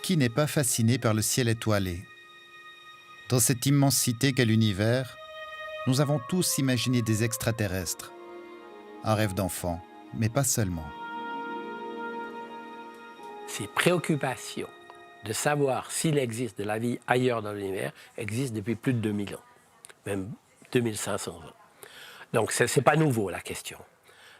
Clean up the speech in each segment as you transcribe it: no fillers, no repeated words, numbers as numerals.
qui n'est pas fasciné par le ciel étoilé? Dans cette immensité qu'est l'univers, nous avons tous imaginé des extraterrestres. Un rêve d'enfant, mais pas seulement. Ces préoccupations de savoir s'il existe de la vie ailleurs dans l'univers existent depuis plus de 2000 ans, même 2500 ans. Donc ce n'est pas nouveau la question.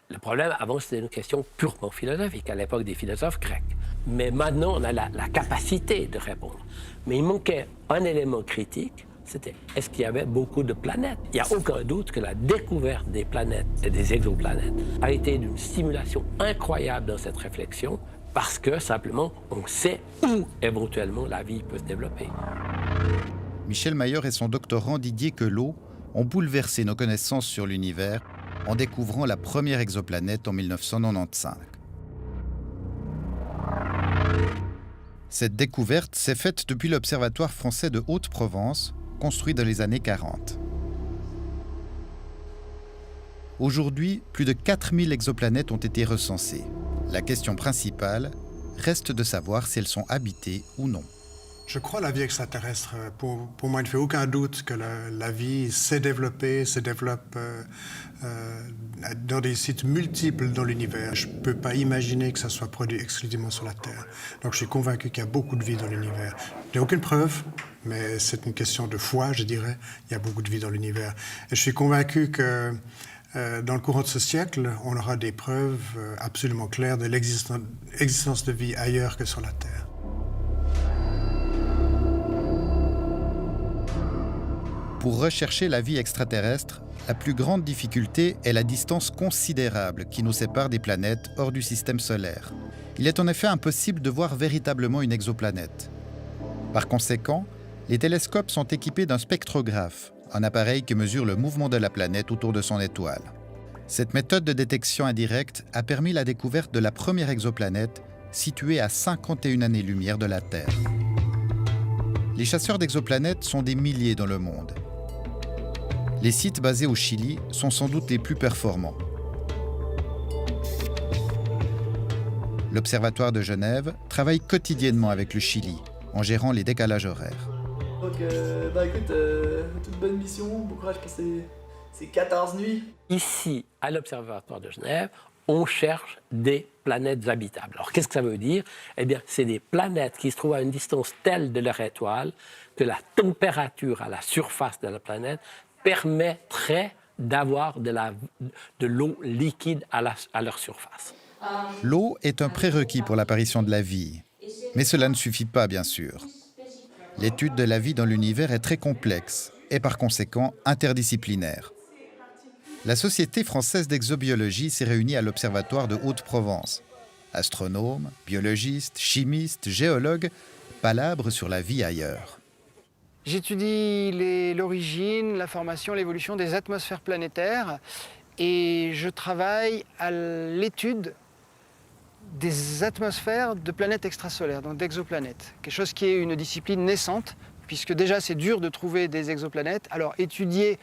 Le problème, avant, c'était une question purement philosophique, à l'époque des philosophes grecs. Mais maintenant, on a la capacité de répondre. Mais il manquait un élément critique, c'était est-ce qu'il y avait beaucoup de planètes? Il n'y a aucun doute que la découverte des planètes et des exoplanètes a été d'une stimulation incroyable dans cette réflexion, parce que, simplement, on sait où, éventuellement, la vie peut se développer. Michel Mayor et son doctorant Didier Queloz ont bouleversé nos connaissances sur l'univers en découvrant la première exoplanète en 1995. Cette découverte s'est faite depuis l'Observatoire français de Haute-Provence, construit dans les années 40. Aujourd'hui, plus de 4000 exoplanètes ont été recensées. La question principale reste de savoir si elles sont habitées ou non. Je crois à la vie extraterrestre. Pour moi, il ne fait aucun doute que la vie s'est développée, se développe dans des sites multiples dans l'univers. Je ne peux pas imaginer que ça soit produit exclusivement sur la Terre. Donc je suis convaincu qu'il y a beaucoup de vie dans l'univers. Je n'ai aucune preuve, mais c'est une question de foi, je dirais. Il y a beaucoup de vie dans l'univers. Et je suis convaincu que dans le courant de ce siècle, on aura des preuves absolument claires de l'existence de vie ailleurs que sur la Terre. Pour rechercher la vie extraterrestre, la plus grande difficulté est la distance considérable qui nous sépare des planètes hors du système solaire. Il est en effet impossible de voir véritablement une exoplanète. Par conséquent, les télescopes sont équipés d'un spectrographe, un appareil qui mesure le mouvement de la planète autour de son étoile. Cette méthode de détection indirecte a permis la découverte de la première exoplanète située à 51 années-lumière de la Terre. Les chasseurs d'exoplanètes sont des milliers dans le monde. Les sites basés au Chili sont sans doute les plus performants. L'Observatoire de Genève travaille quotidiennement avec le Chili, en gérant les décalages horaires. Donc, écoute, toute bonne mission, bon courage pour ces 14 nuits. Ici, à l'Observatoire de Genève, on cherche des planètes habitables. Alors, qu'est-ce que ça veut dire? Eh bien, c'est des planètes qui se trouvent à une distance telle de leur étoile que la température à la surface de la planète permettrait d'avoir de l'eau liquide à leur surface. L'eau est un prérequis pour l'apparition de la vie. Mais cela ne suffit pas, bien sûr. L'étude de la vie dans l'univers est très complexe et par conséquent interdisciplinaire. La Société française d'exobiologie s'est réunie à l'Observatoire de Haute-Provence. Astronomes, biologistes, chimistes, géologues palabrent sur la vie ailleurs. J'étudie l'origine, la formation, l'évolution des atmosphères planétaires et je travaille à l'étude des atmosphères de planètes extrasolaires, donc d'exoplanètes. Quelque chose qui est une discipline naissante, puisque déjà c'est dur de trouver des exoplanètes. Alors étudier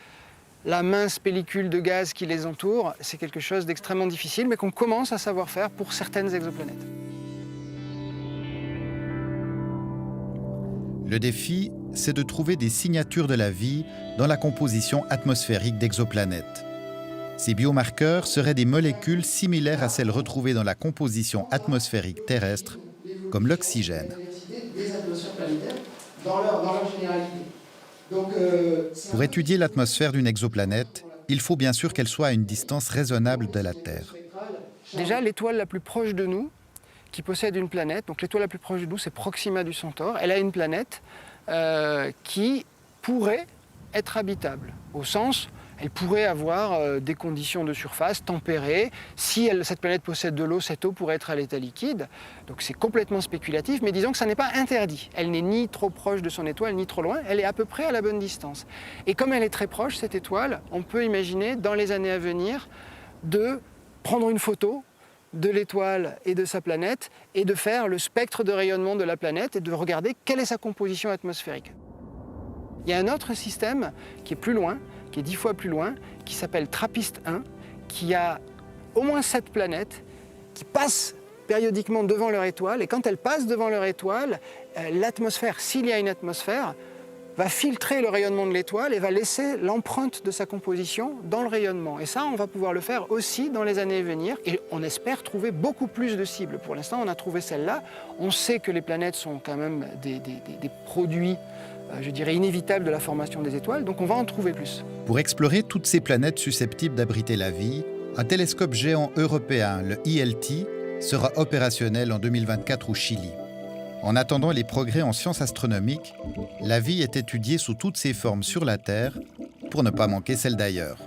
la mince pellicule de gaz qui les entoure, c'est quelque chose d'extrêmement difficile, mais qu'on commence à savoir faire pour certaines exoplanètes. Le défi, c'est de trouver des signatures de la vie dans la composition atmosphérique d'exoplanètes. Ces biomarqueurs seraient des molécules similaires à celles retrouvées dans la composition atmosphérique terrestre, comme l'oxygène. Pour étudier l'atmosphère d'une exoplanète, il faut bien sûr qu'elle soit à une distance raisonnable de la Terre. Déjà, l'étoile la plus proche de nous, qui possède une planète, donc l'étoile la plus proche de nous, c'est Proxima du Centaure, elle a une planète qui pourrait être habitable, au sens, elle pourrait avoir des conditions de surface tempérées. Si cette planète possède de l'eau, cette eau pourrait être à l'état liquide. Donc c'est complètement spéculatif, mais disons que ça n'est pas interdit. Elle n'est ni trop proche de son étoile, ni trop loin, elle est à peu près à la bonne distance. Et comme elle est très proche, cette étoile, on peut imaginer, dans les années à venir, de prendre une photo de l'étoile et de sa planète et de faire le spectre de rayonnement de la planète et de regarder quelle est sa composition atmosphérique. Il y a un autre système qui est plus loin, qui est 10 fois plus loin, qui s'appelle TRAPPIST-1, qui a au moins 7 planètes qui passent périodiquement devant leur étoile, et quand elles passent devant leur étoile, l'atmosphère, s'il y a une atmosphère, va filtrer le rayonnement de l'étoile et va laisser l'empreinte de sa composition dans le rayonnement. Et ça, on va pouvoir le faire aussi dans les années à venir. Et on espère trouver beaucoup plus de cibles. Pour l'instant, on a trouvé celle-là. On sait que les planètes sont quand même des produits, je dirais, inévitables de la formation des étoiles. Donc on va en trouver plus. Pour explorer toutes ces planètes susceptibles d'abriter la vie, un télescope géant européen, le ILT, sera opérationnel en 2024 au Chili. En attendant les progrès en sciences astronomiques, la vie est étudiée sous toutes ses formes sur la Terre pour ne pas manquer celle d'ailleurs.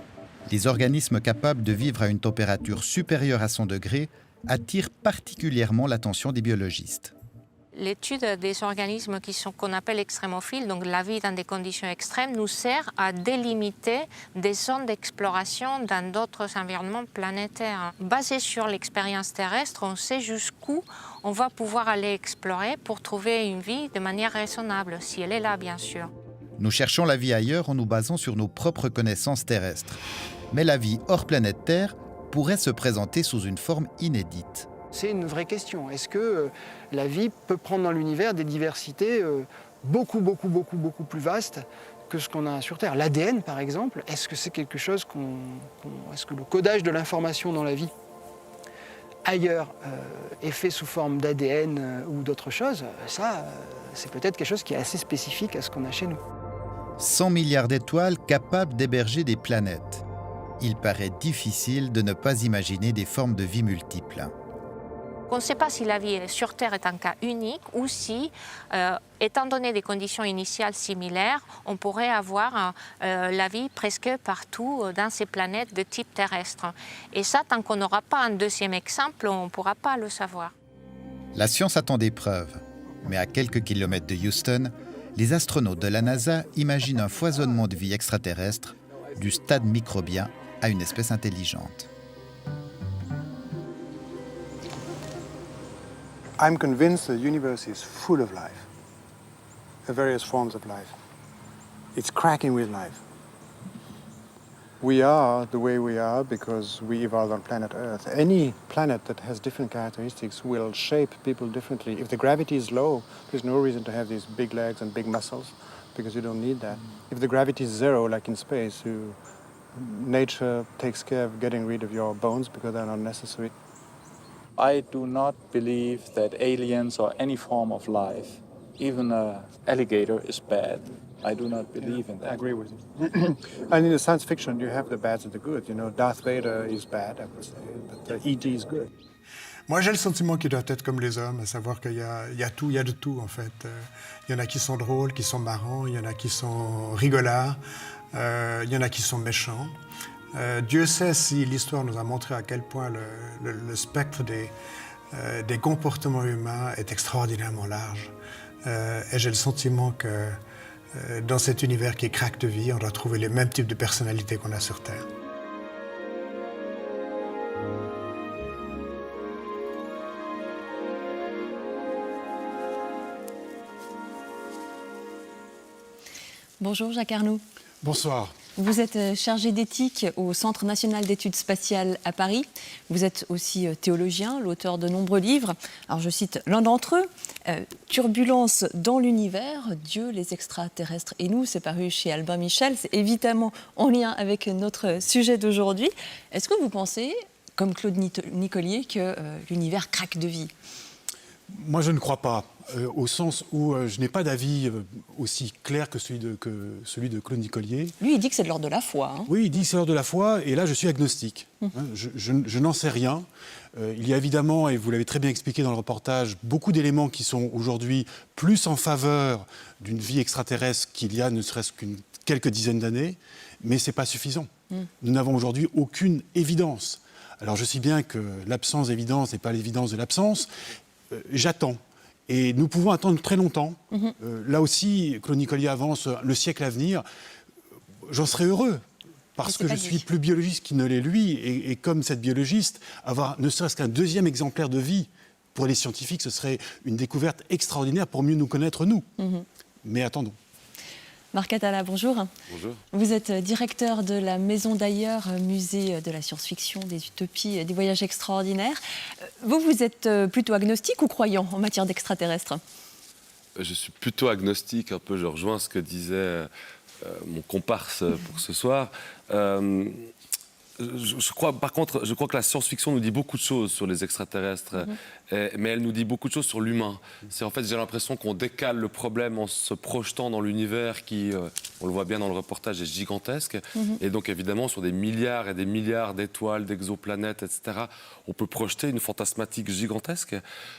Les organismes capables de vivre à une température supérieure à 100 degrés attirent particulièrement l'attention des biologistes. L'étude des organismes qu'on appelle extrémophiles, donc la vie dans des conditions extrêmes, nous sert à délimiter des zones d'exploration dans d'autres environnements planétaires. Basé sur l'expérience terrestre, on sait jusqu'où on va pouvoir aller explorer pour trouver une vie de manière raisonnable, si elle est là, bien sûr. Nous cherchons la vie ailleurs en nous basant sur nos propres connaissances terrestres. Mais la vie hors planète Terre pourrait se présenter sous une forme inédite. C'est une vraie question. Est-ce que la vie peut prendre dans l'univers des diversités beaucoup plus vastes que ce qu'on a sur Terre? L'ADN, par exemple, est-ce que c'est quelque chose est-ce que le codage de l'information dans la vie ailleurs est fait sous forme d'ADN ou d'autre chose? Ça, c'est peut-être quelque chose qui est assez spécifique à ce qu'on a chez nous. 100 milliards d'étoiles capables d'héberger des planètes. Il paraît difficile de ne pas imaginer des formes de vie multiples. On ne sait pas si la vie sur Terre est un cas unique ou si, étant donné des conditions initiales similaires, on pourrait avoir la vie presque partout dans ces planètes de type terrestre. Et ça, tant qu'on n'aura pas un deuxième exemple, on ne pourra pas le savoir. La science attend des preuves, mais à quelques kilomètres de Houston, les astronautes de la NASA imaginent un foisonnement de vie extraterrestre, du stade microbien à une espèce intelligente. I'm convinced the universe is full of life, the various forms of life. It's cracking with life. We are the way we are because we evolved on planet Earth. Any planet that has different characteristics will shape people differently. If the gravity is low, there's no reason to have these big legs and big muscles because you don't need that. If the gravity is zero, like in space, nature takes care of getting rid of your bones because they're not necessary. I do not believe that aliens or any form of life, even an alligator, is bad. I do not believe in that. I agree with you. And in the science fiction, you have the bad and the good. You know, Darth Vader is bad, I would say, but E.T. is good. Moi, j'ai le sentiment qu'ils doivent être comme les hommes, à savoir qu'il y a tout, il y a de tout, en fait. Il y en a qui sont drôles, qui sont marrants, il y en a qui sont rigolards, il y en a qui sont méchants. Dieu sait si l'histoire nous a montré à quel point le spectre des comportements humains est extraordinairement large. Et j'ai le sentiment que dans cet univers qui est craque de vie, on doit trouver les mêmes types de personnalités qu'on a sur Terre. Bonjour Jacques Arnoux. Bonsoir. Vous êtes chargé d'éthique au Centre national d'études spatiales à Paris. Vous êtes aussi théologien, l'auteur de nombreux livres. Alors je cite l'un d'entre eux, Turbulence dans l'univers, Dieu, les extraterrestres et nous. C'est paru chez Albin Michel. C'est évidemment en lien avec notre sujet d'aujourd'hui. Est-ce que vous pensez, comme Claude Nicollier, que l'univers craque de vie ? Moi, je ne crois pas, au sens où je n'ai pas d'avis aussi clair que celui de Claude Nicollier. Lui, il dit que c'est de l'ordre de la foi. Hein. Oui, il dit que c'est de l'ordre de la foi, et là, je suis agnostique. Je n'en sais rien. Il y a évidemment, et vous l'avez très bien expliqué dans le reportage, beaucoup d'éléments qui sont aujourd'hui plus en faveur d'une vie extraterrestre qu'il y a ne serait-ce quelques dizaines d'années, mais ce n'est pas suffisant. Nous n'avons aujourd'hui aucune évidence. Alors, je sais bien que l'absence d'évidence n'est pas l'évidence de l'absence. J'attends. Et nous pouvons attendre très longtemps. Là aussi, Claude Nicollier avance le siècle à venir. J'en serais heureux, parce que je suis plus biologiste qu'il ne l'est lui. Et comme cette biologiste, avoir ne serait-ce qu'un deuxième exemplaire de vie, pour les scientifiques, ce serait une découverte extraordinaire pour mieux nous connaître, nous. Mais attendons. Marc Atala, bonjour. Bonjour. Vous êtes directeur de la Maison d'Ailleurs, musée de la science-fiction, des utopies et des voyages extraordinaires. Vous êtes plutôt agnostique ou croyant en matière d'extraterrestres ? Je suis plutôt agnostique, un peu, je rejoins ce que disait mon comparse pour ce soir. Je crois que la science-fiction nous dit beaucoup de choses sur les extraterrestres, mais elle nous dit beaucoup de choses sur l'humain. En fait, j'ai l'impression qu'on décale le problème en se projetant dans l'univers qui, on le voit bien dans le reportage, est gigantesque. Et donc, évidemment, sur des milliards et des milliards d'étoiles, d'exoplanètes, etc., on peut projeter une fantasmatique gigantesque.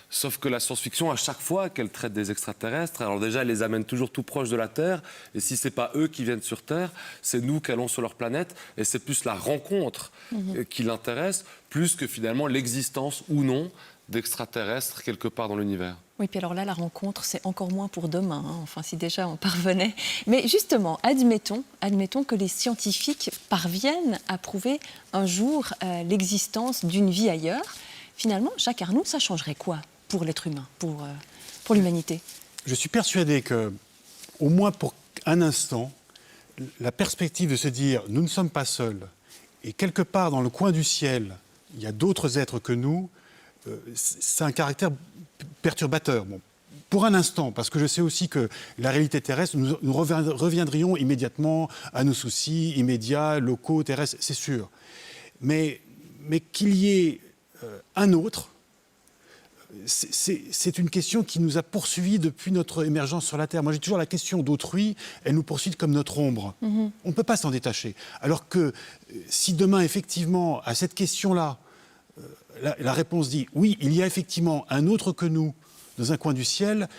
Sauf que la science-fiction, à chaque fois qu'elle traite des extraterrestres, alors déjà, elle les amène toujours tout proche de la Terre. Et si ce n'est pas eux qui viennent sur Terre, c'est nous qui allons sur leur planète. Et c'est plus la rencontre qui l'intéresse, plus que finalement l'existence ou non d'extraterrestres quelque part dans l'univers. Oui, puis alors là, la rencontre, c'est encore moins pour demain, hein. Enfin, si déjà on parvenait. Mais justement, admettons que les scientifiques parviennent à prouver un jour l'existence d'une vie ailleurs. Finalement, Jacques Arnould, ça changerait quoi pour l'être humain, pour l'humanité? Je suis persuadé que, au moins pour un instant, la perspective de se dire « nous ne sommes pas seuls », et quelque part dans le coin du ciel, il y a d'autres êtres que nous, c'est un caractère perturbateur. Bon, pour un instant, parce que je sais aussi que la réalité terrestre, nous reviendrions immédiatement à nos soucis immédiats, locaux, terrestres, c'est sûr. Mais qu'il y ait un autre, c'est une question qui nous a poursuivis depuis notre émergence sur la Terre. Moi, j'ai toujours la question d'autrui, elle nous poursuit comme notre ombre. On ne peut pas s'en détacher. Alors que si demain, effectivement, à cette question-là, la réponse dit « oui, il y a effectivement un autre que nous dans un coin du ciel »,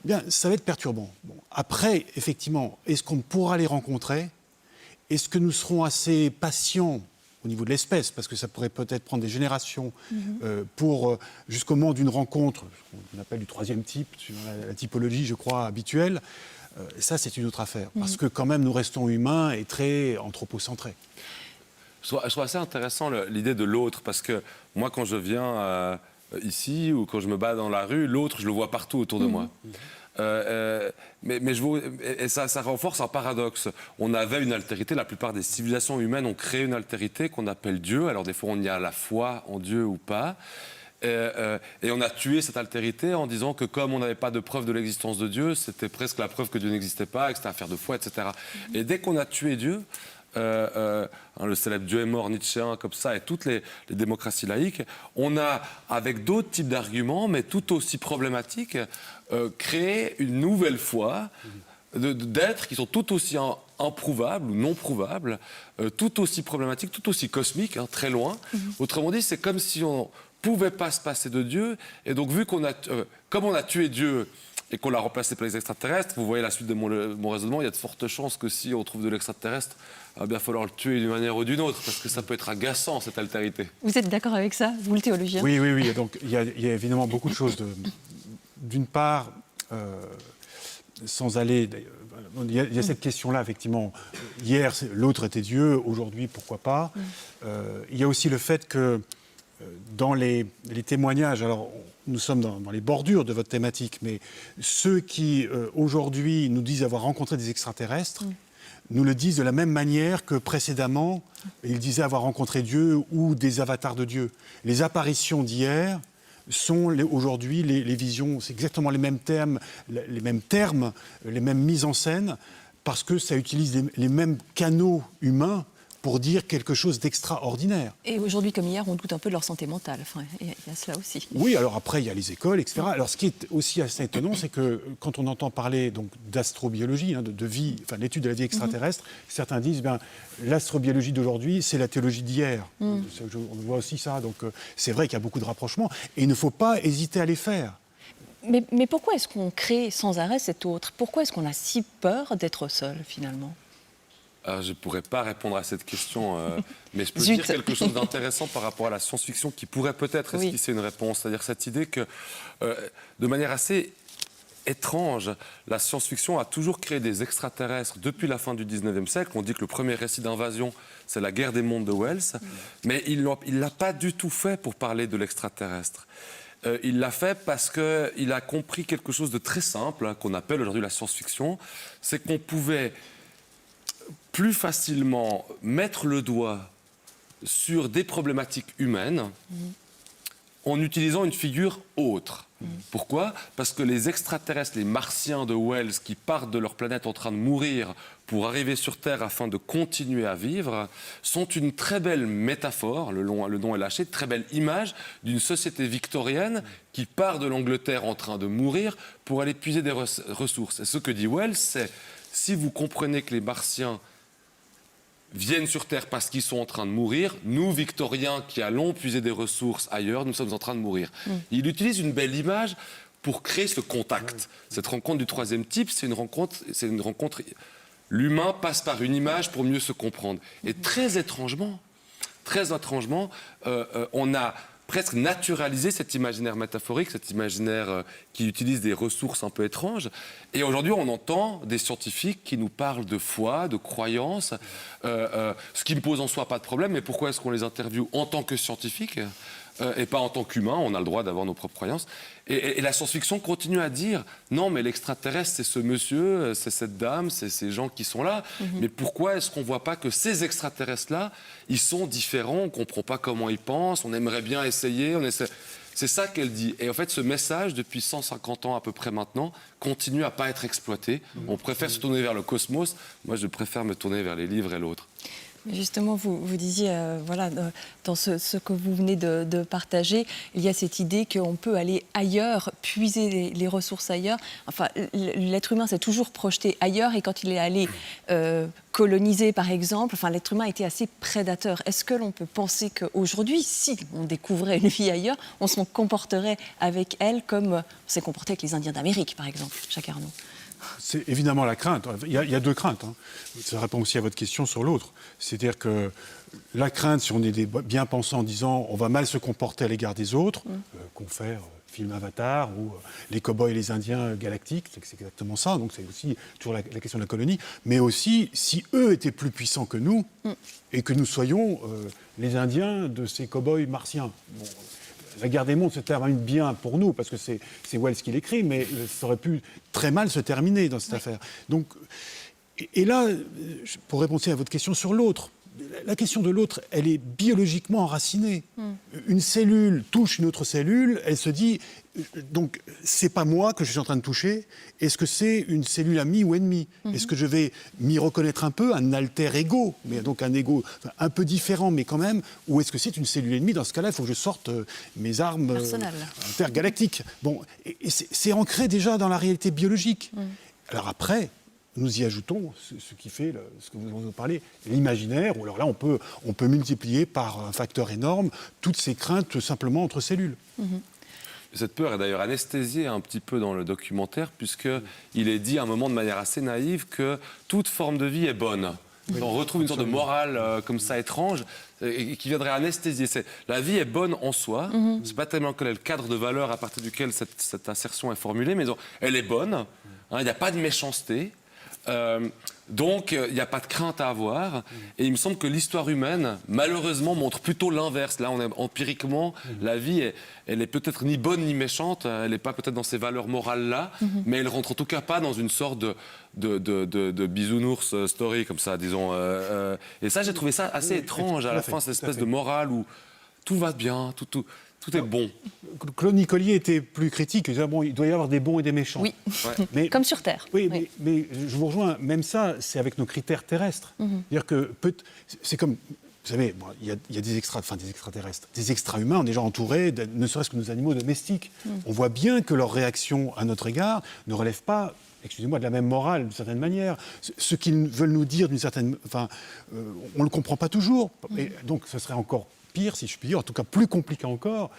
bien, ça va être perturbant. Bon, après, effectivement, est-ce qu'on pourra les rencontrer? Est-ce que nous serons assez patients au niveau de l'espèce, parce que ça pourrait peut-être prendre des générations pour jusqu'au moment d'une rencontre, qu'on appelle du troisième type, suivant la typologie, je crois, habituelle. Ça, c'est une autre affaire, parce que quand même, nous restons humains et très anthropocentrés. Je trouve assez intéressant l'idée de l'autre, parce que moi, quand je viens ici ou quand je me balade dans la rue, l'autre, je le vois partout autour de moi. Mais ça renforce un paradoxe. On avait une altérité, la plupart des civilisations humaines ont créé une altérité qu'on appelle Dieu. Alors des fois on y a la foi en Dieu ou pas. Et on a tué cette altérité en disant que comme on n'avait pas de preuve de l'existence de Dieu, c'était presque la preuve que Dieu n'existait pas, que c'était affaire de foi, etc. Et dès qu'on a tué Dieu, le célèbre Dieu est mort nietzschéen comme ça, et toutes les démocraties laïques, on a, avec d'autres types d'arguments, mais tout aussi problématiques, créé une nouvelle foi d'êtres qui sont tout aussi improuvables ou non prouvables, tout aussi problématiques, tout aussi cosmiques, hein, très loin. Autrement dit, c'est comme si on ne pouvait pas se passer de Dieu, et donc vu qu'on a, comme on a tué Dieu, et qu'on l'a remplacé par les extraterrestres, vous voyez la suite de mon raisonnement, il y a de fortes chances que si on trouve de l'extraterrestre, il va bien falloir le tuer d'une manière ou d'une autre, parce que ça peut être agaçant, cette altérité. Vous êtes d'accord avec ça, vous le théologien? Oui. Donc, il y a évidemment beaucoup de choses. D'une part, sans aller... Il y a cette question-là, effectivement. Hier, l'autre était Dieu, aujourd'hui, pourquoi pas. Il y a aussi le fait que dans les témoignages, alors nous sommes dans les bordures de votre thématique, mais ceux qui, aujourd'hui, nous disent avoir rencontré des extraterrestres, nous le disent de la même manière que précédemment, ils disaient avoir rencontré Dieu ou des avatars de Dieu. Les apparitions d'hier sont aujourd'hui les visions, c'est exactement les mêmes termes, les mêmes mises en scène, parce que ça utilise les mêmes canaux humains pour dire quelque chose d'extraordinaire. Et aujourd'hui, comme hier, on doute un peu de leur santé mentale. Enfin, il y a cela aussi. Oui, alors après, il y a les écoles, etc. Alors, ce qui est aussi assez étonnant, c'est que quand on entend parler donc d'astrobiologie, de vie, enfin, l'étude de la vie extraterrestre, certains disent, l'astrobiologie d'aujourd'hui, c'est la théologie d'hier. On voit aussi ça. Donc, c'est vrai qu'il y a beaucoup de rapprochements. Et il ne faut pas hésiter à les faire. Mais pourquoi est-ce qu'on crée sans arrêt cet autre? Pourquoi est-ce qu'on a si peur d'être seul, finalement? Je ne pourrais pas répondre à cette question, mais je peux dire quelque chose d'intéressant par rapport à la science-fiction qui pourrait peut-être esquisser une réponse. C'est-à-dire cette idée que, de manière assez étrange, la science-fiction a toujours créé des extraterrestres depuis la fin du 19e siècle. On dit que le premier récit d'invasion, c'est La guerre des mondes de Wells, mais il ne l'a pas du tout fait pour parler de l'extraterrestre. Il l'a fait parce qu'il a compris quelque chose de très simple, qu'on appelle aujourd'hui la science-fiction, c'est qu'on pouvait plus facilement mettre le doigt sur des problématiques humaines en utilisant une figure autre. Pourquoi? Parce que les extraterrestres, les martiens de Wells, qui partent de leur planète en train de mourir pour arriver sur Terre afin de continuer à vivre, sont une très belle métaphore, le nom est lâché, très belle image d'une société victorienne qui part de l'Angleterre en train de mourir pour aller puiser des ressources. Et ce que dit Wells, c'est si vous comprenez que les martiens viennent sur Terre parce qu'ils sont en train de mourir, nous, Victoriens, qui allons puiser des ressources ailleurs, nous sommes en train de mourir. Il utilise une belle image pour créer ce contact. Cette rencontre du troisième type, c'est une rencontre. L'humain passe par une image pour mieux se comprendre. Et très étrangement, on a presque naturalisé cet imaginaire métaphorique, cet imaginaire qui utilise des ressources un peu étranges. Et aujourd'hui, on entend des scientifiques qui nous parlent de foi, de croyance, ce qui ne pose en soi pas de problème. Mais pourquoi est-ce qu'on les interviewe en tant que scientifiques et pas en tant qu'humains? On a le droit d'avoir nos propres croyances. Et la science-fiction continue à dire non, mais l'extraterrestre, c'est ce monsieur, c'est cette dame, c'est ces gens qui sont là. Mais pourquoi est-ce qu'on ne voit pas que ces extraterrestres-là, ils sont différents, on ne comprend pas comment ils pensent, on aimerait bien essayer, C'est ça qu'elle dit. Et en fait, ce message, depuis 150 ans à peu près maintenant, continue à ne pas être exploité. On préfère se tourner vers le cosmos. Moi, je préfère me tourner vers les livres et l'autre. Justement, vous disiez, dans ce que vous venez de partager, il y a cette idée qu'on peut aller ailleurs, puiser les ressources ailleurs. Enfin, l'être humain s'est toujours projeté ailleurs et quand il est allé coloniser, par exemple, l'être humain était assez prédateur. Est-ce que l'on peut penser qu'aujourd'hui, si on découvrait une vie ailleurs, on se comporterait avec elle comme on s'est comporté avec les Indiens d'Amérique, par exemple, Jacques Arnaud? C'est évidemment la crainte. Il y a deux craintes. Ça répond aussi à votre question sur l'autre. C'est-à-dire que la crainte, si on est des bien-pensants en disant on va mal se comporter à l'égard des autres, confère film Avatar ou les cow-boys et les Indiens galactiques, c'est exactement ça. Donc c'est aussi toujours la question de la colonie. Mais aussi, si eux étaient plus puissants que nous et que nous soyons les Indiens de ces cow-boys martiens. Bon, la guerre des mondes se termine bien pour nous, parce que c'est Wells qui l'écrit, mais ça aurait pu très mal se terminer dans cette affaire. Donc, et là, pour répondre à votre question sur l'autre, la question de l'autre, elle est biologiquement enracinée. Une cellule touche une autre cellule, elle se dit, donc c'est pas moi que je suis en train de toucher, est-ce que c'est une cellule amie ou ennemie? Est-ce que je vais m'y reconnaître un peu, un alter ego, mais donc un ego un peu différent, mais quand même, ou est-ce que c'est une cellule ennemie? Dans ce cas-là, il faut que je sorte mes armes intergalactiques. Bon, et c'est ancré déjà dans la réalité biologique. Alors après, nous y ajoutons ce qui fait, ce que vous en parlez, l'imaginaire, où alors là, on peut multiplier par un facteur énorme toutes ces craintes simplement entre cellules. Cette peur est d'ailleurs anesthésiée un petit peu dans le documentaire, puisqu'il est dit à un moment de manière assez naïve que toute forme de vie est bonne. On retrouve une sorte de morale comme ça étrange et qui viendrait anesthésier. La vie est bonne en soi. C'est pas tellement quel est le cadre de valeur à partir duquel cette assertion est formulée, mais elle est bonne. Il n'y a pas de méchanceté. Donc, il n'y a pas de crainte à avoir. Et il me semble que l'histoire humaine, malheureusement, montre plutôt l'inverse. Là, empiriquement, la vie, elle est peut-être ni bonne ni méchante. Elle n'est pas peut-être dans ces valeurs morales-là, mais elle rentre en tout cas pas dans une sorte de bisounours story, comme ça, disons. Et ça, j'ai trouvé ça assez étrange à la fin, cette espèce de morale où tout va bien, tout est bon. Claude Nicollier était plus critique. Il disait, bon, il doit y avoir des bons et des méchants. Oui, mais, comme sur Terre. Oui, mais je vous rejoins. Même ça, c'est avec nos critères terrestres. C'est-à-dire que c'est comme... Vous savez, il y a des extraterrestres. Des extra-humains, on est déjà entourés, ne serait-ce que nos animaux domestiques. On voit bien que leur réaction à notre égard ne relève pas, excusez-moi, de la même morale, d'une certaine manière. Ce qu'ils veulent nous dire, d'une certaine... Enfin, on ne le comprend pas toujours. Et donc, ce serait encore pire, si je puis dire, en tout cas plus compliqué encore.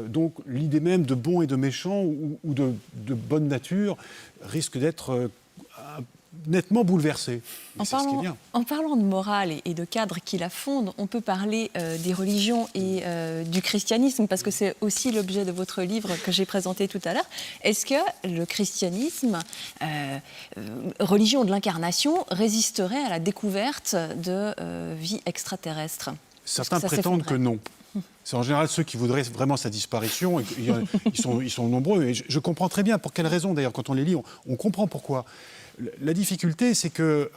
Donc l'idée même de bon et de méchant ou de bonne nature risque d'être nettement bouleversée. En parlant de morale et de cadre qui la fondent, on peut parler des religions et du christianisme, parce que c'est aussi l'objet de votre livre que j'ai présenté tout à l'heure. Est-ce que le christianisme, religion de l'incarnation, résisterait à la découverte de vie extraterrestre? Certains prétendent que non. C'est en général ceux qui voudraient vraiment sa disparition. Ils sont nombreux. Et je comprends très bien pour quelle raison, d'ailleurs, quand on les lit, on comprend pourquoi. La difficulté, c'est que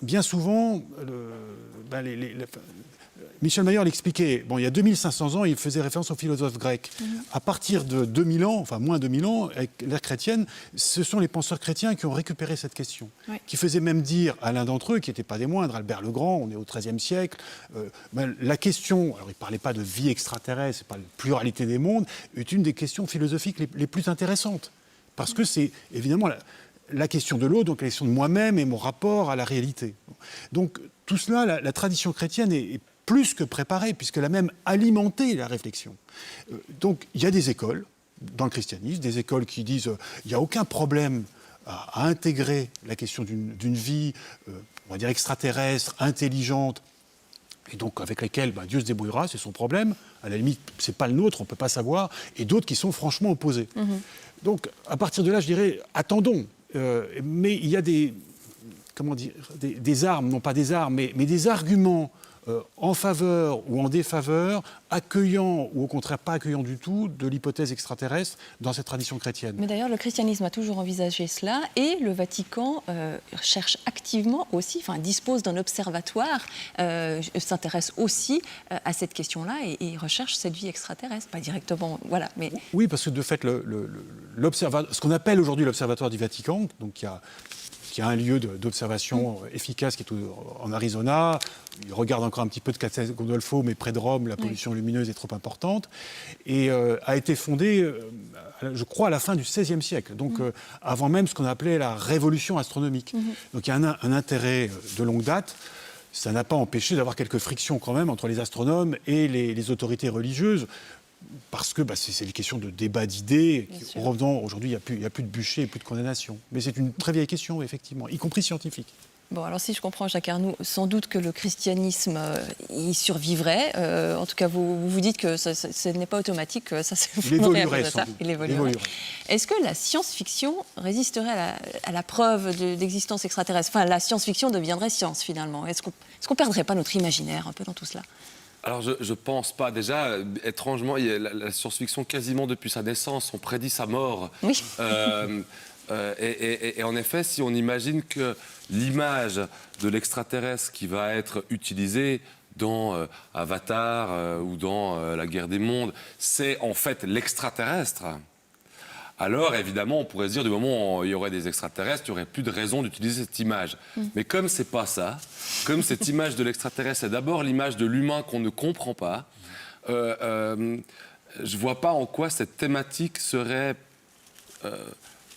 bien souvent, Michel Mayor l'expliquait. Bon, il y a 2500 ans, il faisait référence aux philosophes grecs. À partir de 2000 ans, enfin moins 2000 ans, avec l'ère chrétienne, ce sont les penseurs chrétiens qui ont récupéré cette question. Oui. Qui faisaient même dire à l'un d'entre eux, qui n'était pas des moindres, Albert le Grand, on est au XIIIe siècle, la question, alors il ne parlait pas de vie extraterrestre, c'est pas la pluralité des mondes, est une des questions philosophiques les plus intéressantes. Parce que c'est évidemment la question de l'autre, donc la question de moi-même et mon rapport à la réalité. Donc tout cela, la tradition chrétienne est plus que préparée, puisqu'elle a même alimenté la réflexion. Donc il y a des écoles dans le christianisme, des écoles qui disent il n'y a aucun problème à intégrer la question d'une vie, on va dire extraterrestre, intelligente, et donc avec lesquelles Dieu se débrouillera, c'est son problème. À la limite, c'est pas le nôtre, on ne peut pas savoir. Et d'autres qui sont franchement opposés. Donc à partir de là, je dirais, attendons. Mais il y a des armes, non pas des armes, mais des arguments en faveur ou en défaveur, accueillant ou au contraire pas accueillant du tout de l'hypothèse extraterrestre dans cette tradition chrétienne. Mais d'ailleurs, le christianisme a toujours envisagé cela et le Vatican cherche activement aussi, enfin dispose d'un observatoire, s'intéresse aussi à cette question-là et recherche cette vie extraterrestre, pas directement, voilà. Mais... Oui, parce que de fait, ce qu'on appelle aujourd'hui l'Observatoire du Vatican, donc qui a un lieu d'observation efficace qui est en Arizona. Il regarde encore un petit peu de Castel Gandolfo, mais près de Rome, la pollution lumineuse est trop importante. Et a été fondé, je crois, à la fin du XVIe siècle, donc avant même ce qu'on appelait la révolution astronomique. Donc il y a un intérêt de longue date. Ça n'a pas empêché d'avoir quelques frictions quand même entre les astronomes et les autorités religieuses. Parce que c'est une question de débat d'idées. Revenant aujourd'hui, il n'y a plus de bûcher et plus de condamnation. Mais c'est une très vieille question, effectivement, y compris scientifique. Bon, alors si je comprends, Jacques Arnoux, sans doute que le christianisme y survivrait. En tout cas, vous dites que ce n'est pas automatique, que ça Il évoluerait, sans doute. Il évoluerait. Est-ce que la science-fiction résisterait à la preuve d'existence extraterrestre? Enfin, la science-fiction deviendrait science, finalement. Est-ce qu'on ne perdrait pas notre imaginaire un peu dans tout cela? Alors, je ne pense pas. Déjà, étrangement, la science-fiction, quasiment depuis sa naissance, on prédit sa mort. Oui. Et en effet, si on imagine que l'image de l'extraterrestre qui va être utilisée dans Avatar ou dans La Guerre des Mondes, c'est en fait l'extraterrestre, alors évidemment on pourrait se dire du moment où il y aurait des extraterrestres, il n'y aurait plus de raison d'utiliser cette image. Mais comme c'est pas ça, comme cette image de l'extraterrestre est d'abord l'image de l'humain qu'on ne comprend pas, je vois pas en quoi cette thématique serait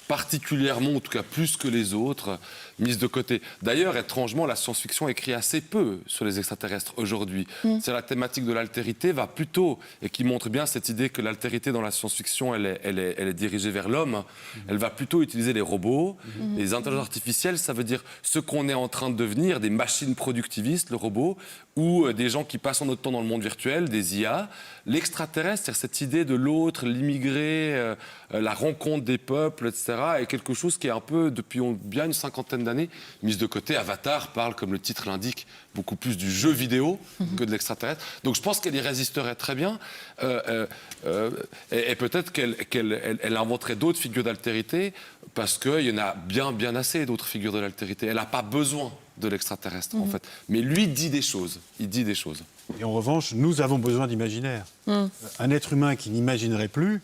particulièrement, en tout cas plus que les autres, mise de côté. D'ailleurs, étrangement, la science-fiction écrit assez peu sur les extraterrestres aujourd'hui. C'est la thématique de l'altérité va plutôt, et qui montre bien cette idée que l'altérité dans la science-fiction, elle est dirigée vers l'homme. Elle va plutôt utiliser les robots, les intelligences artificielles, ça veut dire ce qu'on est en train de devenir, des machines productivistes, le robot, ou des gens qui passent notre temps dans le monde virtuel, des IA. L'extraterrestre, c'est cette idée de l'autre, l'immigré, la rencontre des peuples, etc., est quelque chose qui est un peu, depuis bien une cinquantaine d'années, mise de côté. Avatar parle, comme le titre l'indique, beaucoup plus du jeu vidéo que de l'extraterrestre. Donc je pense qu'elle y résisterait très bien. Et peut-être qu'elle inventerait d'autres figures d'altérité, parce qu'il y en a bien assez d'autres figures de l'altérité. Elle n'a pas besoin de l'extraterrestre, en fait. Mais lui dit des choses. Il dit des choses. Et en revanche, nous avons besoin d'imaginaire. Un être humain qui n'imaginerait plus,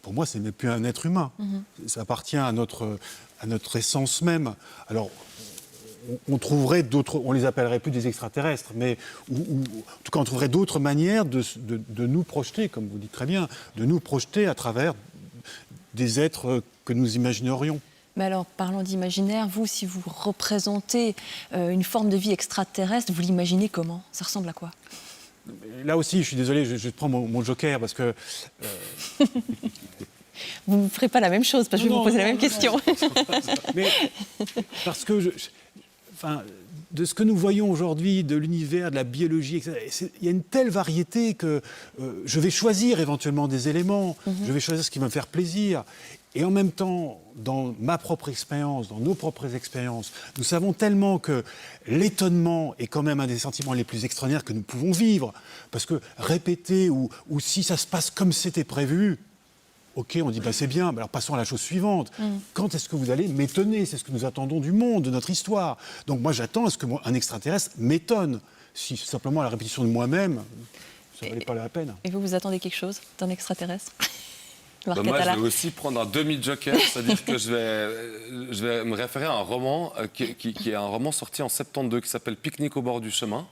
pour moi, ce n'est plus un être humain. Ça appartient à notre essence même. Alors, on trouverait d'autres, on les appellerait plus des extraterrestres, mais en tout cas, on trouverait d'autres manières de nous projeter, comme vous dites très bien, de nous projeter à travers des êtres que nous imaginerions. Mais alors, parlons d'imaginaire, vous, si vous représentez une forme de vie extraterrestre, vous l'imaginez comment? Ça ressemble à quoi? Là aussi, je suis désolé, je prends mon joker parce que... Vous ne ferez pas la même chose, parce que je vais vous poser la même question. Mais parce que, de ce que nous voyons aujourd'hui, de l'univers, de la biologie, etc., il y a une telle variété que je vais choisir éventuellement des éléments, je vais choisir ce qui va me faire plaisir. Et en même temps, dans ma propre expérience, dans nos propres expériences, nous savons tellement que l'étonnement est quand même un des sentiments les plus extraordinaires que nous pouvons vivre. Parce que répéter ou si ça se passe comme c'était prévu, ok, on dit c'est bien, mais alors passons à la chose suivante. Quand est-ce que vous allez m'étonner? C'est ce que nous attendons du monde, de notre histoire. Donc moi j'attends à ce qu'un extraterrestre m'étonne. si simplement la répétition de moi-même, ça ne valait pas la peine. Et vous attendez quelque chose d'un extraterrestre? Moi, je vais aussi prendre un demi-joker, c'est-à-dire que je vais me référer à un roman qui est un roman sorti en 72 qui s'appelle Pique-nique au bord du chemin,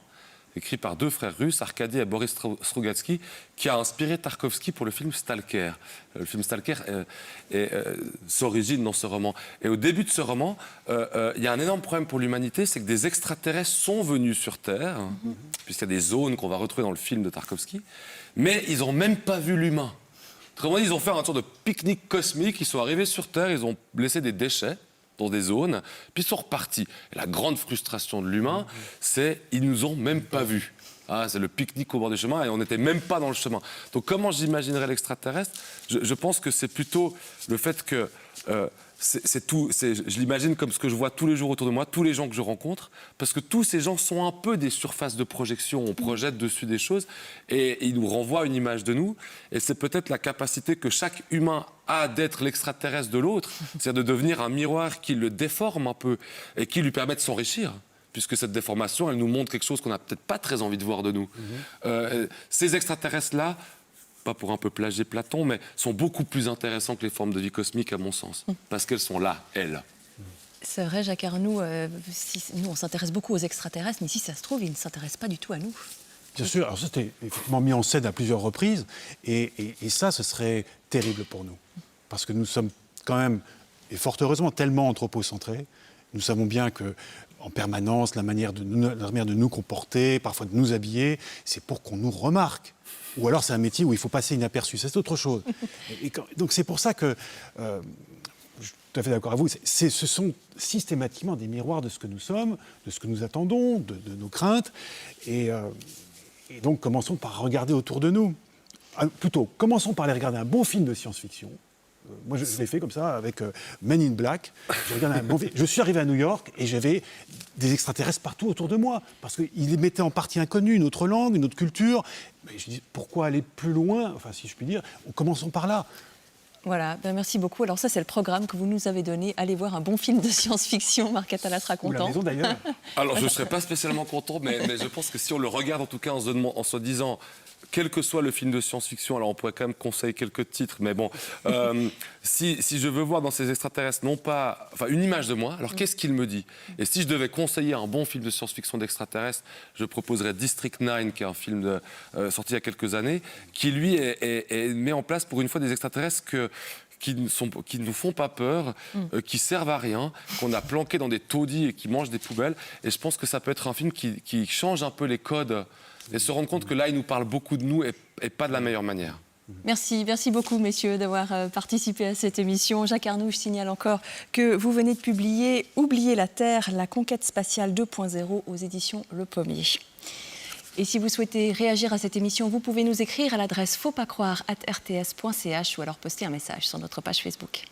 écrit par 2 frères russes, Arkady et Boris Strugatsky, qui a inspiré Tarkovsky pour le film Stalker. Le film Stalker s'origine dans ce roman. Et au début de ce roman, il y a un énorme problème pour l'humanité, c'est que des extraterrestres sont venus sur Terre, puisqu'il y a des zones qu'on va retrouver dans le film de Tarkovsky, mais ils n'ont même pas vu l'humain. Autrement dit, ils ont fait un sorte de pique-nique cosmique, ils sont arrivés sur Terre, ils ont laissé des déchets dans des zones, puis ils sont repartis. Et la grande frustration de l'humain, c'est qu'ils nous ont même pas vus. Ah, c'est le pique-nique au bord du chemin et on n'était même pas dans le chemin. Donc comment j'imaginerais l'extraterrestre? Je pense que c'est plutôt le fait que je l'imagine comme ce que je vois tous les jours autour de moi, tous les gens que je rencontre, parce que tous ces gens sont un peu des surfaces de projection, on projette dessus des choses et ils nous renvoient une image de nous. Et c'est peut-être la capacité que chaque humain a d'être l'extraterrestre de l'autre, c'est-à-dire de devenir un miroir qui le déforme un peu et qui lui permet de s'enrichir. Puisque cette déformation, elle nous montre quelque chose qu'on n'a peut-être pas très envie de voir de nous. Ces extraterrestres-là, pas pour un peu plagier Platon, mais sont beaucoup plus intéressants que les formes de vie cosmique, à mon sens. Parce qu'elles sont là, elles. C'est vrai, Jacques Arnoux, nous, on s'intéresse beaucoup aux extraterrestres, mais si ça se trouve, ils ne s'intéressent pas du tout à nous. Bien sûr, alors ça, c'était effectivement mis en scène à plusieurs reprises, et ça, ce serait terrible pour nous. Parce que nous sommes quand même, et fort heureusement, tellement anthropocentrés. Nous savons bien que en permanence, la manière de nous comporter, parfois de nous habiller, c'est pour qu'on nous remarque. Ou alors c'est un métier où il faut passer inaperçu, c'est autre chose. Donc c'est pour ça que, je suis tout à fait d'accord avec vous, ce sont systématiquement des miroirs de ce que nous sommes, de ce que nous attendons, de nos craintes. Et donc commençons par regarder autour de nous. Plutôt, commençons par aller regarder un bon film de science-fiction. Moi, je l'ai fait comme ça avec Men in Black. Je suis arrivé à New York et j'avais des extraterrestres partout autour de moi parce qu'ils mettaient en partie inconnue une autre langue, une autre culture. Mais je dis, pourquoi aller plus loin? Enfin, si je puis dire, commençons par là. Voilà, merci beaucoup. Alors ça, c'est le programme que vous nous avez donné. Allez voir un bon film de science-fiction. Marc Atala sera content. Ou la maison, d'ailleurs. Alors, je ne serais pas spécialement content, mais je pense que si on le regarde, en tout cas, en se disant... Quel que soit le film de science-fiction, alors on pourrait quand même conseiller quelques titres, mais bon, si je veux voir dans ces extraterrestres, non pas, enfin, une image de moi, alors qu'est-ce qu'il me dit? Et si je devais conseiller un bon film de science-fiction d'extraterrestres, je proposerais District 9, qui est un film sorti il y a quelques années, qui lui met en place pour une fois des extraterrestres qui ne nous font pas peur, qui servent à rien, qu'on a planqués dans des taudis et qui mangent des poubelles. Et je pense que ça peut être un film qui change un peu les codes et se rendre compte que là, il nous parle beaucoup de nous et pas de la meilleure manière. Merci beaucoup, messieurs, d'avoir participé à cette émission. Jacques Arnoux, je signale encore que vous venez de publier « Oublier la Terre, la conquête spatiale 2.0 » aux éditions Le Pommier. Et si vous souhaitez réagir à cette émission, vous pouvez nous écrire à l'adresse fautpascroire@rts.ch ou alors poster un message sur notre page Facebook.